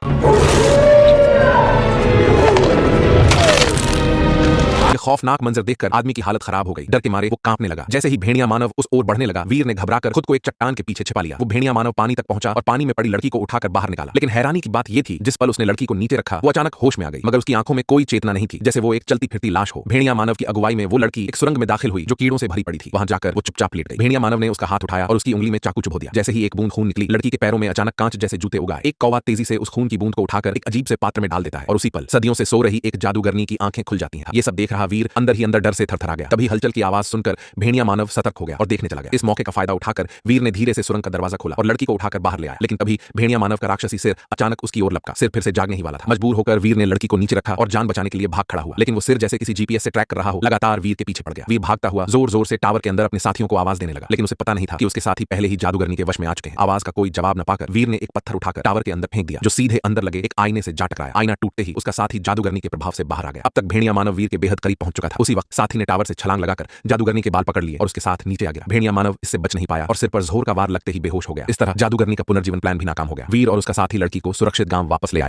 ये खौफनाक मंजर देखकर आदमी की हालत खराब हो गई। डर के मारे वो कांपने लगा। जैसे ही भेड़िया मानव उस ओर बढ़ने लगा, वीर ने घबराकर खुद को एक चट्टान के पीछे छिपा लिया। वो भेड़िया मानव पानी तक पहुंचा और पानी में पड़ी लड़की को उठाकर बाहर निकाला। लेकिन हैरानी की बात यह थी, जिस पल उसने लड़की को नीचे रखा, वो अचानक होश में आ गई, मगर उसकी आंखों में कोई चेतना नहीं थी, जैसे वो एक चलती फिरती लाश हो। भेड़िया मानव की अगुवाई में वो लड़की एक सुरंग में दाखिल हुई जो कीड़ों से भरी पड़ी थी। वहां जाकर वो चुपचाप लेट गई। भेड़िया मानव ने उसका हाथ उठाया और उसकी उंगली में चाकू चुभो दिया। जैसे ही एक बूंद खून निकली, लड़की के पैरों में अचानक कांच जैसे जूते उगाए। एक कौवा तेजी से उस खून की बूंद को उठाकर एक अजीब से पात्र में डाल देता है और उसी पल सदियों से सो रही एक जादूगरनी की आंखें खुल जाती हैं। ये सब देख रहा वीर अंदर ही अंदर डर से थरथरा गया। तभी हलचल की आवाज सुनकर भेड़िया मानव सतर्क हो गया और देखने चला गया। इस मौके का फायदा उठाकर वीर ने धीरे से सुरंग का दरवाजा खोला और लड़की को उठाकर बाहर ले आया। लेकिन तभी भेड़िया मानव का राक्षसी सिर अचानक उसकी ओर लपका। सिर फिर से जागने ही वाला था। मजबूर होकर वीर ने लड़की को नीचे रखा और जान बचाने के लिए भाग खड़ा हुआ। लेकिन वो सिर जैसे किसी जीपीएस से ट्रैक कर रहा हो, लगातार वीर के पीछे पड़ गया। वीर भागता हुआ जोर जोर से टावर के अंदर अपने साथियों को आवाज देने लगा, लेकिन उसे पता नहीं था कि उसके साथी पहले ही जादूगरनी के वश में आ चुके हैं। आवाज का कोई जवाब न पाकर वीर ने एक पत्थर उठाकर टावर के अंदर फेंक दिया, जो सीधे अंदर लगे एक आईने से जा टकराया। आईना टूटते ही उसका साथी जादूगरनी के प्रभाव से बाहर आ गया। अब तक भेड़िया मानव वीर के बेहद करीब पहुंच चुका था। उसी वक्त साथी ने टावर से छलांग लगाकर जादूगरनी के बाल पकड़ लिए और उसके साथ नीचे आ गया। भेड़िया मानव इससे बच नहीं पाया और सिर पर जोर का वार लगते ही बेहोश हो गया। इस तरह जादूगरनी का पुनर्जीवन प्लान भी नाकाम हो गया। वीर और उसका साथी लड़की को सुरक्षित गांव वापस ले आए।